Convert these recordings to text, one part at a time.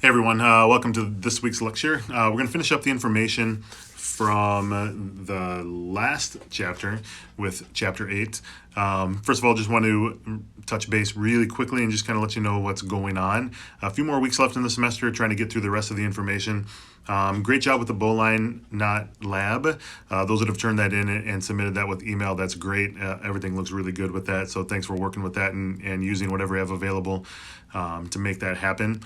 Hey everyone, welcome to this week's lecture. We're going to finish up the information from the last chapter with chapter 8. First of all, just want to touch base really quickly and just kind of let you know what's going on. A few more weeks left in the semester, trying to get through the rest of the information. Great job with the Bowline Knot Lab. Those that have turned that in and submitted that with email, that's great. Everything looks really good with that. So thanks for working with that and using whatever you have available to make that happen.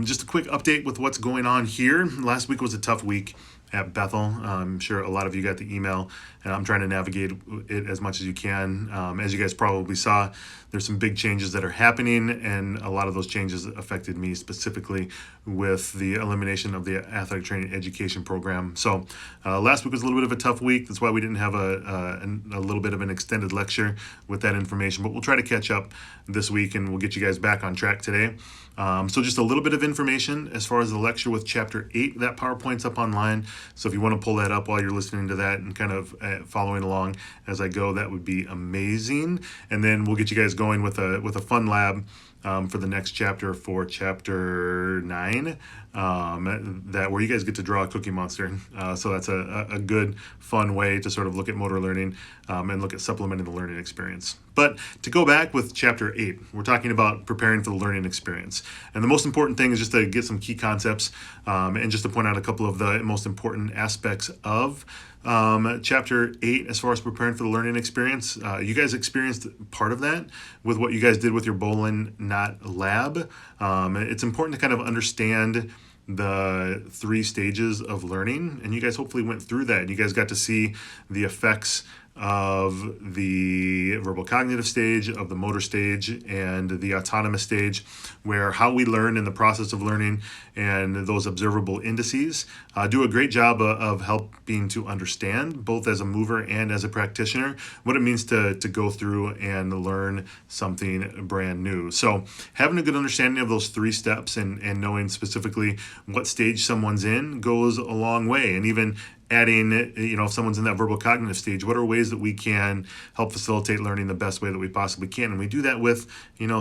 Just a quick update with what's going on here. Last week was a tough week at Bethel. I'm sure a lot of you got the email, and I'm trying to navigate it as much as you can. As you guys probably saw, there's some big changes that are happening, and a lot of those changes affected me specifically with the elimination of the athletic training education program. So last week was a little bit of a tough week. That's why we didn't have a little bit of an extended lecture with that information, but we'll try to catch up this week, and we'll get you guys back on track today. So just a little bit of information as far as the lecture with chapter 8. That PowerPoint's up online, so if you want to pull that up while you're listening to that and kind of following along as I go, that would be amazing. And then we'll get you guys going with a fun lab for the next chapter, for chapter 9, that where you guys get to draw a Cookie Monster. So that's a good, fun way to sort of look at motor learning and look at supplementing the learning experience. But to go back with chapter 8, we're talking about preparing for the learning experience. And the most important thing is just to get some key concepts and just to point out a couple of the most important aspects of chapter 8 as far as preparing for the learning experience. You guys experienced part of that with what you guys did with your Bowline Knot Lab. It's important to kind of understand the 3 stages of learning, and you guys hopefully went through that. You guys got to see the effects of the verbal cognitive stage, of the motor stage, and the autonomous stage, where how we learn in the process of learning and those observable indices do a great job of helping to understand, both as a mover and as a practitioner, what it means to go through and learn something brand new. So having a good understanding of those 3 steps and knowing specifically what stage someone's in goes a long way. And even adding, if someone's in that verbal cognitive stage, what are ways that we can help facilitate learning the best way that we possibly can? And we do that with,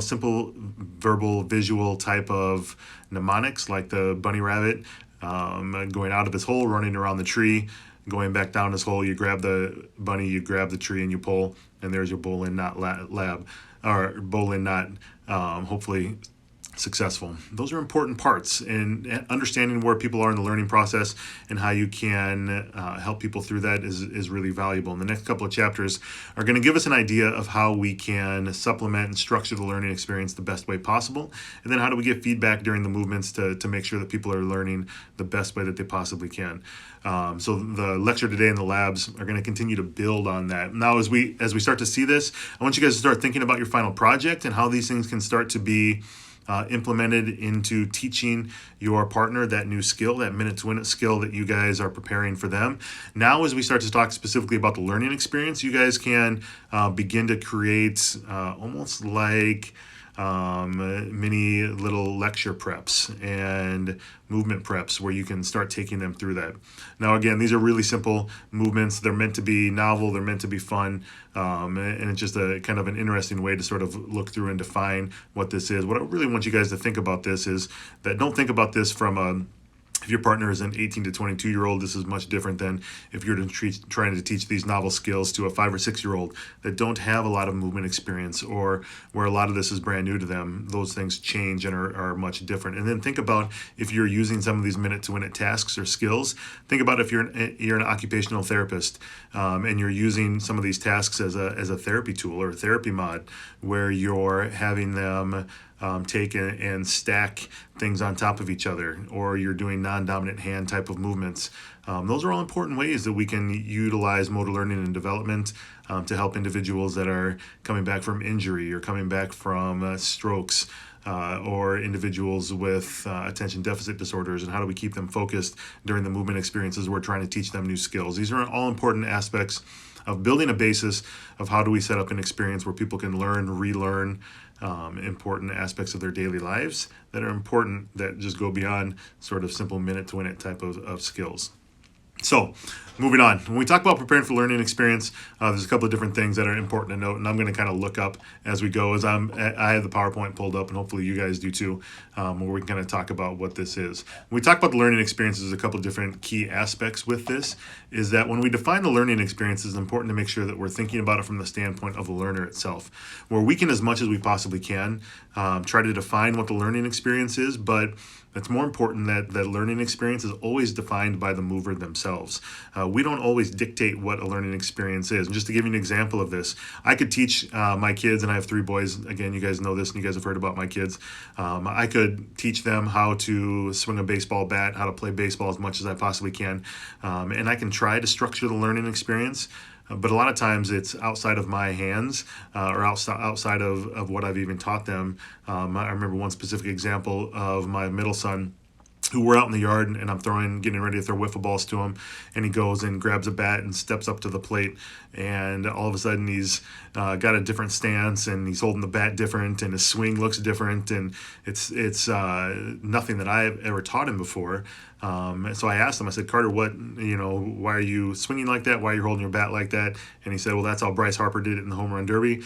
simple verbal, visual type of mnemonics, like the bunny rabbit going out of his hole, running around the tree, going back down his hole. You grab the bunny, you grab the tree, and you pull, and there's your Bowline Knot Lab, or Bowline Knot, hopefully successful. Those are important parts, and understanding where people are in the learning process and how you can help people through that is really valuable. And the next couple of chapters are going to give us an idea of how we can supplement and structure the learning experience the best way possible, and then how do we get feedback during the movements to make sure that people are learning the best way that they possibly can. So the lecture today and the labs are going to continue to build on that. Now, as we start to see this, I want you guys to start thinking about your final project and how these things can start to be implemented into teaching your partner that new skill, that minute to win it skill that you guys are preparing for them. Now, as we start to talk specifically about the learning experience, you guys can begin to create almost like mini little lecture preps and movement preps where you can start taking them through that. Now, again, these are really simple movements. They're meant to be novel. They're meant to be fun. And it's just a kind of an interesting way to sort of look through and define what this is. What I really want you guys to think about this is that don't think about this from if your partner is an 18 to 22-year-old, this is much different than if you're trying to teach these novel skills to a 5 or 6-year-old that don't have a lot of movement experience, or where a lot of this is brand new to them. Those things change and are much different. And then think about if you're using some of these minute-to-win-it tasks or skills. Think about if you're an occupational therapist and you're using some of these tasks as a therapy tool or a therapy mod, where you're having them take and stack things on top of each other, or you're doing non-dominant hand type of movements. Those are all important ways that we can utilize motor learning and development to help individuals that are coming back from injury or coming back from strokes, or individuals with attention deficit disorders, and how do we keep them focused during the movement experiences we're trying to teach them new skills. These are all important aspects of building a basis of how do we set up an experience where people can learn, relearn important aspects of their daily lives that are important, that just go beyond sort of simple minute to win it type of skills. So, moving on. When we talk about preparing for learning experience, there's a couple of different things that are important to note, and I'm going to kind of look up as we go. I have the PowerPoint pulled up, and hopefully you guys do too, where we can kind of talk about what this is. When we talk about the learning experience, there's a couple of different key aspects with this. Is that when we define the learning experience, it's important to make sure that we're thinking about it from the standpoint of the learner itself, where we can, as much as we possibly can, try to define what the learning experience is, but it's more important that the learning experience is always defined by the mover themselves. We don't always dictate what a learning experience is. And just to give you an example of this, I could teach my kids, and I have 3 boys. Again, you guys know this, and you guys have heard about my kids. I could teach them how to swing a baseball bat, how to play baseball as much as I possibly can. And I can try to structure the learning experience. But a lot of times it's outside of my hands or outside of what I've even taught them. I remember one specific example of my middle son, who we're out in the yard and I'm getting ready to throw wiffle balls to him, and he goes and grabs a bat and steps up to the plate, and all of a sudden he's got a different stance and he's holding the bat different and his swing looks different, and it's nothing that I've ever taught him before. So I asked him, I said, Carter, why are you swinging like that? Why are you holding your bat like that? And he said, well, that's how Bryce Harper did it in the home run derby.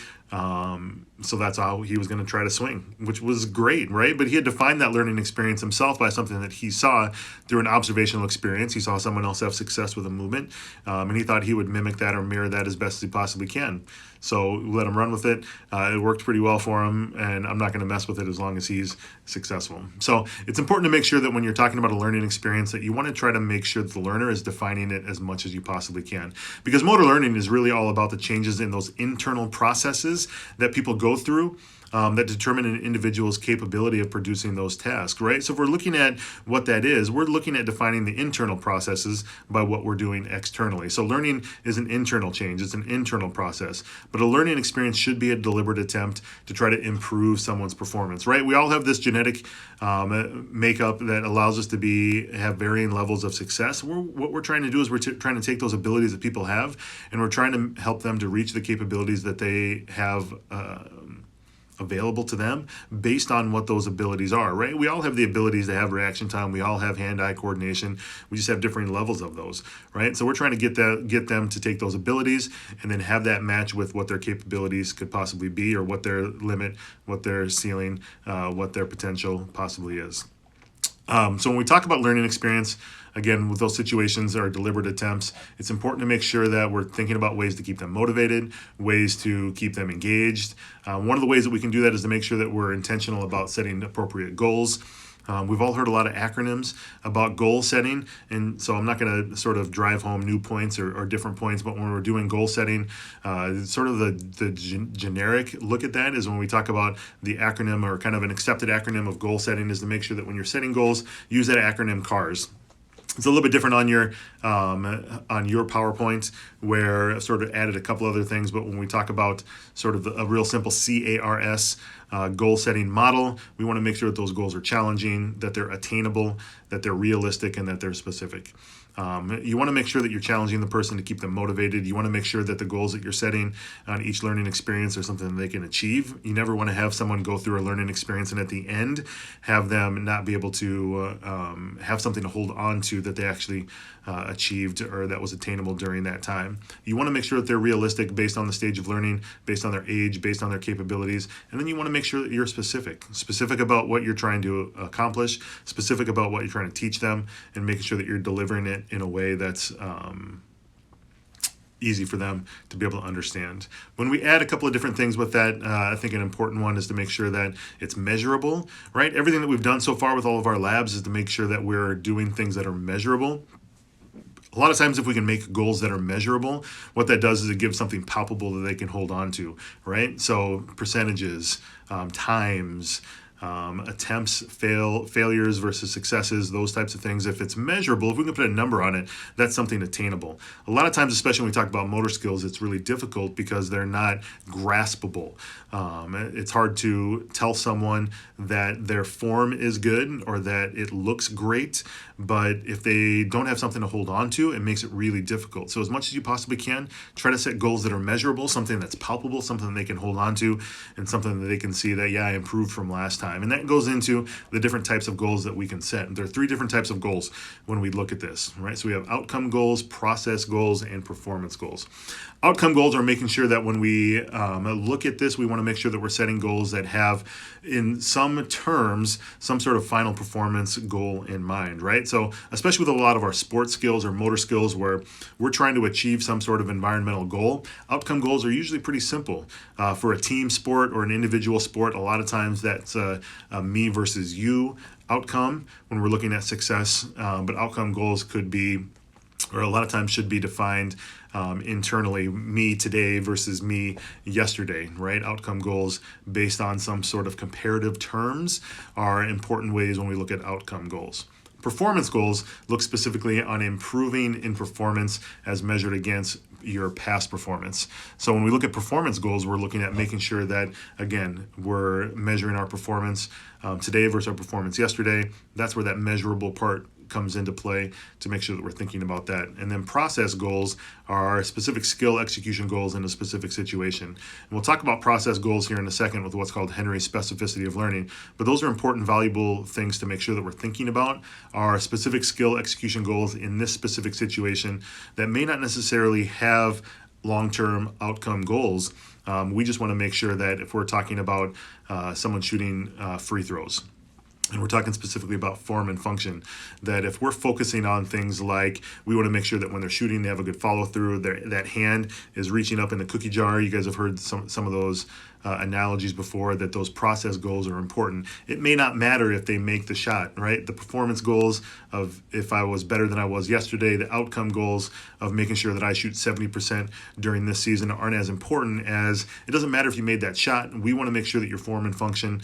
So that's how he was going to try to swing, which was great, right? But he had defined that learning experience himself by something that he saw through an observational experience. He saw someone else have success with a movement, and he thought he would mimic that or mirror that as best as he possibly can. So let him run with it. It worked pretty well for him, and I'm not going to mess with it as long as he's successful. So it's important to make sure that when you're talking about a learning experience, that you want to try to make sure that the learner is defining it as much as you possibly can. Because motor learning is really all about the changes in those internal processes that people go through that determine an individual's capability of producing those tasks, right? So if we're looking at what that is, we're looking at defining the internal processes by what we're doing externally. So learning is an internal change, it's an internal process. But a learning experience should be a deliberate attempt to try to improve someone's performance, right? We all have this genetic makeup that allows us to have varying levels of success. What we're trying to do is we're trying to take those abilities that people have, and we're trying to help them to reach the capabilities that they have available to them based on what those abilities are, right? We all have the abilities to have reaction time. We all have hand-eye coordination. We just have different levels of those, right? So we're trying to get them to take those abilities and then have that match with what their capabilities could possibly be, or what their limit, what their ceiling, what their potential possibly is. So when we talk about learning experience, again, with those situations or deliberate attempts, it's important to make sure that we're thinking about ways to keep them motivated, ways to keep them engaged. One of the ways that we can do that is to make sure that we're intentional about setting appropriate goals. We've all heard a lot of acronyms about goal setting, and so I'm not going to sort of drive home new points or different points, but when we're doing goal setting, sort of the generic look at that is when we talk about the acronym, or kind of an accepted acronym of goal setting, is to make sure that when you're setting goals, use that acronym CARS. It's a little bit different on your PowerPoint, where I sort of added a couple other things. But when we talk about sort of a real simple CARS goal setting model, we want to make sure that those goals are challenging, that they're attainable, that they're realistic, and that they're specific. You want to make sure that you're challenging the person to keep them motivated. You want to make sure that the goals that you're setting on each learning experience are something that they can achieve. You never want to have someone go through a learning experience and at the end have them not be able to have something to hold on to that they actually achieved or that was attainable during that time. You want to make sure that they're realistic based on the stage of learning, based on their age, based on their capabilities. And then you want to make sure that you're specific about what you're trying to accomplish, specific about what you're trying to teach them, and making sure that you're delivering it in a way that's easy for them to be able to understand. When we add a couple of different things with that, I think an important one is to make sure that it's measurable, right? Everything that we've done so far with all of our labs is to make sure that we're doing things that are measurable. A lot of times if we can make goals that are measurable, what that does is it gives something palpable that they can hold on to, right? So percentages, times, attempts, failures versus successes, those types of things. If it's measurable, if we can put a number on it, that's something attainable. A lot of times, especially when we talk about motor skills, it's really difficult because they're not graspable. It's hard to tell someone that their form is good or that it looks great, but if they don't have something to hold on to, it makes it really difficult. So as much as you possibly can, try to set goals that are measurable, something that's palpable, something that they can hold on to, and something that they can see that, yeah, I improved from last time. time. And that goes into the different types of goals that we can set. And there are three different types of goals when we look at this, right? So we have outcome goals, process goals, and performance goals. Outcome goals are making sure that when we look at this, we want to make sure that we're setting goals that have, in some terms, some sort of final performance goal in mind, right? So especially with a lot of our sports skills or motor skills where we're trying to achieve some sort of environmental goal, outcome goals are usually pretty simple. For a team sport or an individual sport, a lot of times that's a me versus you outcome when we're looking at success, but outcome goals could be, or a lot of times should be, defined internally, me today versus me yesterday, right? Outcome goals based on some sort of comparative terms are important ways when we look at outcome goals. Performance goals look specifically on improving in performance as measured against your past performance. So when we look at performance goals, we're looking at making sure that, again, we're measuring our performance today versus our performance yesterday. That's where that measurable part comes into play, to make sure that we're thinking about that. And then process goals are specific skill execution goals in a specific situation. And we'll talk about process goals here in a second with what's called Henry's specificity of learning. But those are important, valuable things to make sure that we're thinking about, are specific skill execution goals in this specific situation that may not necessarily have long-term outcome goals. We just want to make sure that if we're talking about someone shooting free throws, and we're talking specifically about form and function, that if we're focusing on things like, we want to make sure that when they're shooting, they have a good follow through, that hand is reaching up in the cookie jar. You guys have heard some of those analogies before, that those process goals are important. It may not matter if they make the shot, right? The performance goals of if I was better than I was yesterday, the outcome goals of making sure that I shoot 70% during this season aren't as important as, it doesn't matter if you made that shot. We want to make sure that your form and function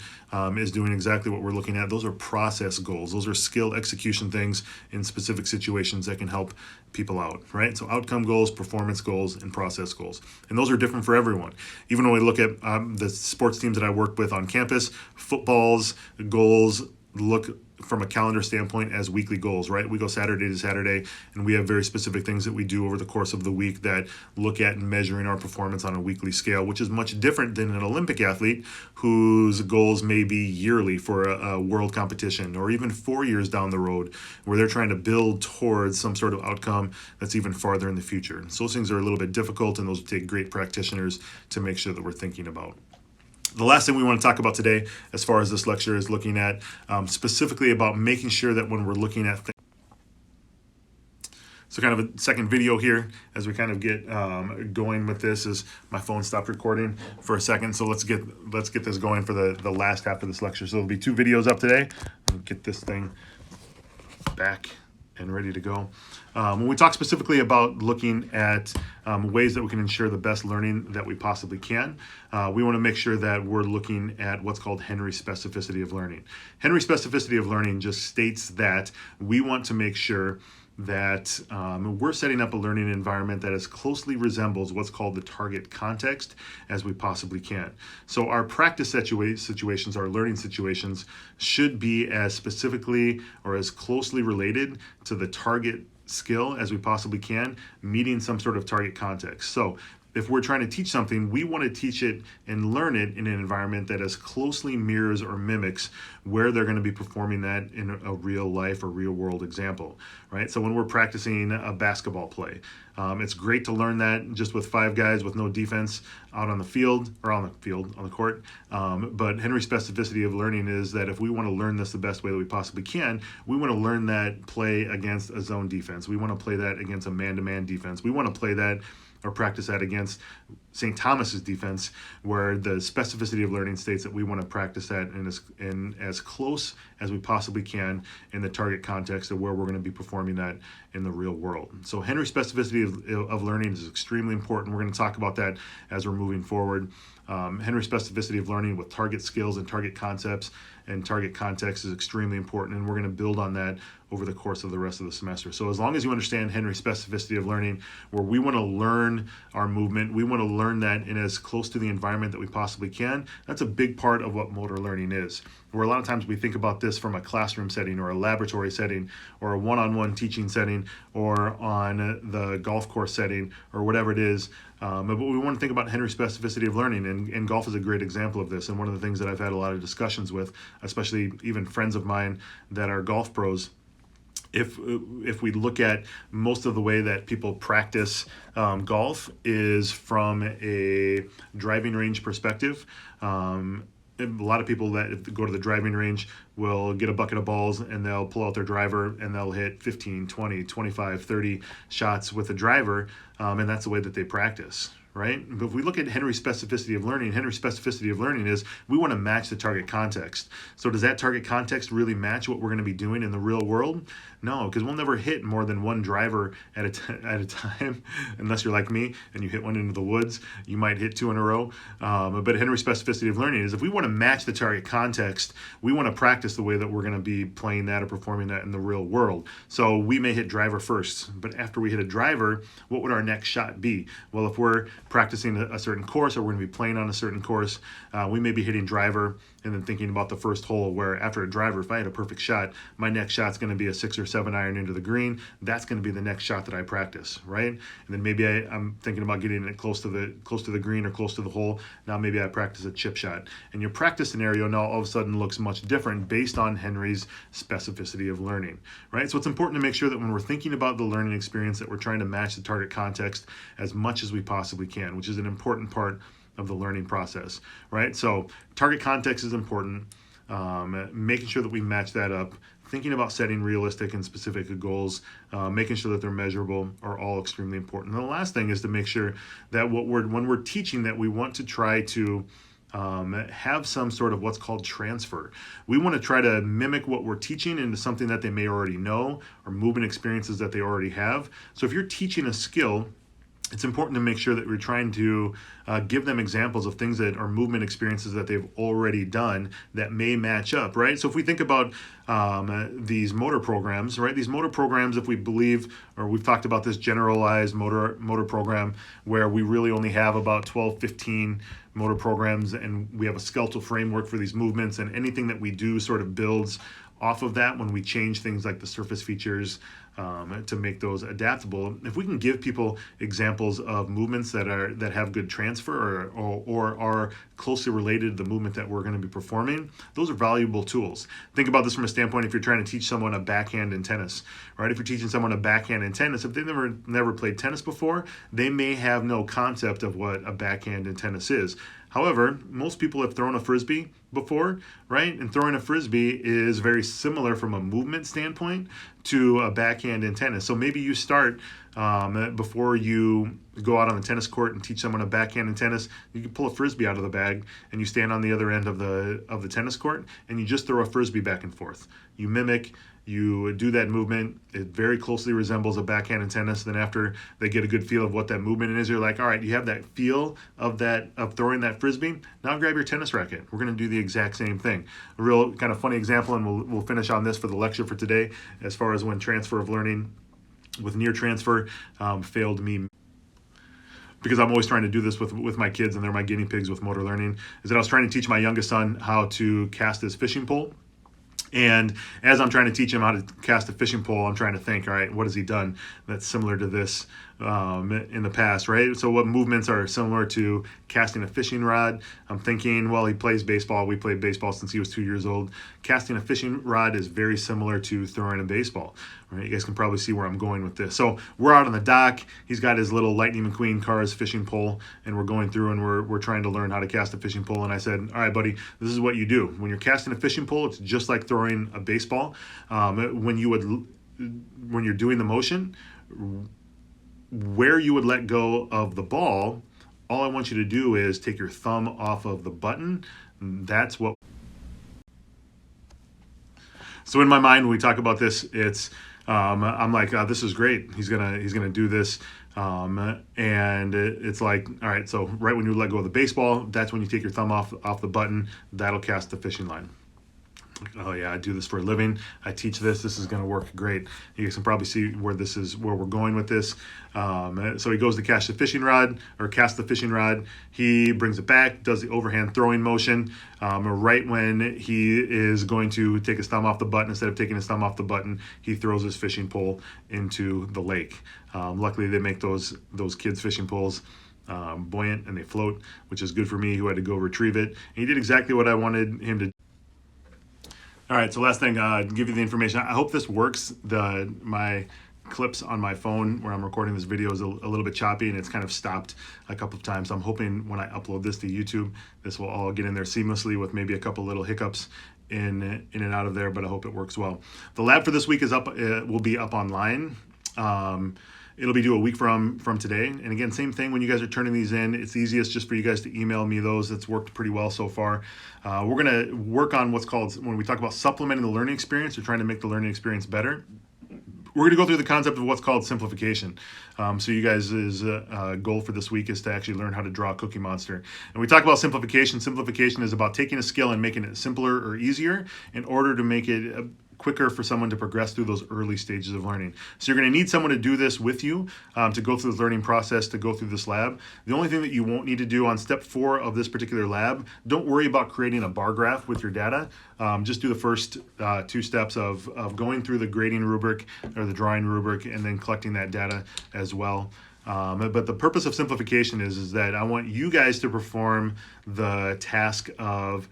is doing exactly what we're looking at. Those are process goals. Those are skill execution things in specific situations that can help people out, right? So outcome goals, performance goals, and process goals. And those are different for everyone. Even when we look at the sports teams that I work with on campus, football's goals look from a calendar standpoint as weekly goals, right? We go Saturday to Saturday, and we have very specific things that we do over the course of the week that look at measuring our performance on a weekly scale, which is much different than an Olympic athlete whose goals may be yearly for a world competition, or even 4 years down the road where they're trying to build towards some sort of outcome that's even farther in the future. So those things are a little bit difficult, and those take great practitioners to make sure that we're thinking about. The last thing we want to talk about today, as far as this lecture, is looking at specifically about making sure that when we're looking at things. So kind of a second video here as we kind of get going with this, is my phone stopped recording for a second. So let's get this going for the last half of this lecture. So there'll be 2 videos up today. I'll get this thing back and ready to go. When we talk specifically about looking at ways that we can ensure the best learning that we possibly can, we want to make sure that we're looking at what's called Henry's specificity of learning. Henry's specificity of learning just states that we want to make sure that we're setting up a learning environment that as closely resembles what's called the target context as we possibly can. So our practice situations, our learning situations, should be as specifically or as closely related to the target skill as we possibly can, meeting some sort of target context. So if we're trying to teach something, we want to teach it and learn it in an environment that as closely mirrors or mimics where they're going to be performing that in a real life or real world example, right? So when we're practicing a basketball play, it's great to learn that just with 5 guys with no defense out on the field, or on the court. But Henry's specificity of learning is that if we want to learn this the best way that we possibly can, we want to learn that play against a zone defense. We want to play that against a man-to-man defense. We want to play that or practice that against St. Thomas's defense, where the specificity of learning states that we want to practice that in as close as we possibly can in the target context of where we're going to be performing that in the real world. So Henry's specificity of learning is extremely important. We're going to talk about that as we're moving forward. Henry's specificity of learning with target skills and target concepts and target context is extremely important, and we're going to build on that over the course of the rest of the semester. So as long as you understand Henry's specificity of learning, where we want to learn our movement, we want to learn that in as close to the environment that we possibly can. That's a big part of what motor learning is. Where a lot of times we think about this from a classroom setting or a laboratory setting or a one-on-one teaching setting or on the golf course setting or whatever it is. But we want to think about Henry specificity of learning, and golf is a great example of this. And one of the things that I've had a lot of discussions with, especially even friends of mine that are golf pros, if we look at most of the way that people practice golf is from a driving range perspective. A lot of people that go to the driving range will get a bucket of balls and they'll pull out their driver and they'll hit 15, 20, 25, 30 shots with a driver, and that's the way that they practice. Right? But if we look at Henry specificity of learning is we want to match the target context. So does that target context really match what we're going to be doing in the real world? No, because we'll never hit more than one driver at a time, unless you're like me and you hit one into the woods. You might hit two in a row. But Henry specificity of learning is if we want to match the target context, we want to practice the way that we're going to be playing that or performing that in the real world. So we may hit driver first, but after we hit a driver, what would our next shot be? Well, if we're practicing a certain course or we're going to be playing on a certain course, we may be hitting driver and then thinking about the first hole where after a driver, if I had a perfect shot, my next shot's going to be a 6 or 7 iron into the green. That's going to be the next shot that I practice, right? And then maybe I'm thinking about getting it close to the green or close to the hole. Now maybe I practice a chip shot. And your practice scenario now all of a sudden looks much different based on Henry's specificity of learning, right? So it's important to make sure that when we're thinking about the learning experience that we're trying to match the target context as much as we possibly can, which is an important part of the learning process, right? So target context is important. Making sure that we match that up, thinking about setting realistic and specific goals, making sure that they're measurable are all extremely important. And the last thing is to make sure that when we're teaching that we want to try to have some sort of what's called transfer. We want to try to mimic what we're teaching into something that they may already know or movement experiences that they already have. So if you're teaching a skill, it's important to make sure that we're trying to give them examples of things that are movement experiences that they've already done that may match up, right? So if we think about these motor programs, right? These motor programs, if we believe, or we've talked about this generalized motor program where we really only have about 12, 15 motor programs and we have a skeletal framework for these movements, and anything that we do sort of builds off of that when we change things like the surface features to make those adaptable. If we can give people examples of movements that have good transfer or are closely related to the movement that we're going to be performing, those are valuable tools. Think about this from a standpoint if you're trying to teach someone a backhand in tennis, right? If you're teaching someone a backhand in tennis, if they've never played tennis before, they may have no concept of what a backhand in tennis is. However, most people have thrown a frisbee before, right? And throwing a frisbee is very similar from a movement standpoint to a backhand in tennis. So maybe you start before you go out on the tennis court and teach someone a backhand in tennis. You can pull a frisbee out of the bag and you stand on the other end of the tennis court and you just throw a frisbee back and forth. You mimic. You do that movement. It very closely resembles a backhand in tennis. Then after they get a good feel of what that movement is, you're like, all right, you have that feel of throwing that frisbee. Now grab your tennis racket. We're going to do the exact same thing. A real kind of funny example, and we'll finish on this for the lecture for today, as far as when transfer of learning with near transfer failed me. Because I'm always trying to do this with my kids, and they're my guinea pigs with motor learning, is that I was trying to teach my youngest son how to cast his fishing pole. And as I'm trying to teach him how to cast a fishing pole, I'm trying to think, all right, what has he done that's similar to this in the past, right? So what movements are similar to casting a fishing rod? I'm thinking, well, he plays baseball. We played baseball since he was 2 years old. Casting a fishing rod is very similar to throwing a baseball, right? You guys can probably see where I'm going with this. So we're out on the dock. He's got his little Lightning McQueen Cars fishing pole, and we're going through and we're trying to learn how to cast a fishing pole. And I said, all right, buddy, this is what you do. When you're casting a fishing pole, it's just like throwing a baseball. When you're doing the motion, where you would let go of the ball, all I want you to do is take your thumb off of the button. That's what. So in my mind, when we talk about this, it's I'm like, this is great. He's gonna do this, and it's like, all right. So right when you let go of the baseball, that's when you take your thumb off the button. That'll cast the fishing line. Oh yeah, I do this for a living. I teach this. This is going to work great. You guys can probably see where this is, where we're going with this. So he goes to catch the fishing rod or cast the fishing rod. He brings it back, does the overhand throwing motion. Right when he is going to take his thumb off the button, instead of taking his thumb off the button, he throws his fishing pole into the lake. Luckily, they make those kids' fishing poles buoyant and they float, which is good for me who had to go retrieve it. And he did exactly what I wanted him to. All right, so last thing, give you the information. I hope this works. My clips on my phone where I'm recording this video is a little bit choppy and it's kind of stopped a couple of times. So I'm hoping when I upload this to YouTube, this will all get in there seamlessly with maybe a couple little hiccups in and out of there, but I hope it works well. The lab for this week is up, will be up online. It'll be due a week from today. And again, same thing when you guys are turning these in. It's easiest just for you guys to email me those. It's worked pretty well so far. We're going to work on what's called, when we talk about supplementing the learning experience or trying to make the learning experience better, we're going to go through the concept of what's called simplification. So you guys' goal for this week is to actually learn how to draw a Cookie Monster. And we talk about simplification. Simplification is about taking a skill and making it simpler or easier in order to make it quicker for someone to progress through those early stages of learning. So you're going to need someone to do this with you, to go through the learning process, to go through this lab. The only thing that you won't need to do on step 4 of this particular lab, don't worry about creating a bar graph with your data. Just do the first 2 steps of going through the grading rubric or the drawing rubric and then collecting that data as well. But the purpose of simplification is that I want you guys to perform the task of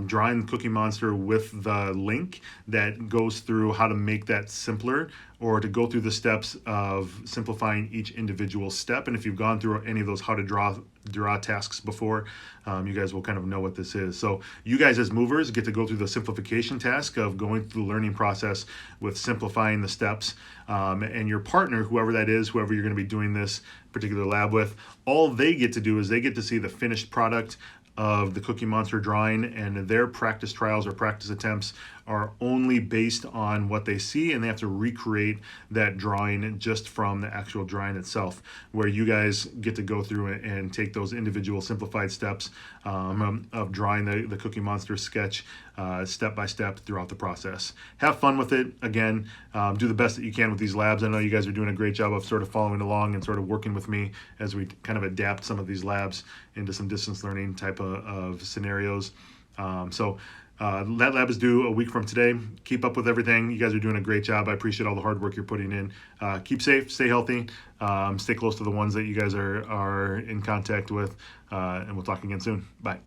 drawing the Cookie Monster with the link that goes through how to make that simpler, or to go through the steps of simplifying each individual step. And if you've gone through any of those how to draw tasks before, you guys will kind of know what this is. So you guys as movers get to go through the simplification task of going through the learning process with simplifying the steps. And your partner, whoever that is, whoever you're going to be doing this particular lab with, all they get to do is they get to see the finished product of the Cookie Monster drawing, and their practice trials or practice attempts are only based on what they see, and they have to recreate that drawing just from the actual drawing itself, where you guys get to go through and take those individual simplified steps of drawing the Cookie Monster sketch step by step throughout the process. Have fun with it. Again, do the best that you can with these labs. I know you guys are doing a great job of sort of following along and sort of working with me as we kind of adapt some of these labs into some distance learning type of scenarios. That lab is due a week from today. Keep up with everything. You guys are doing a great job. I appreciate all the hard work you're putting in. Keep safe, stay healthy, stay close to the ones that you guys are in contact with, and we'll talk again soon. Bye.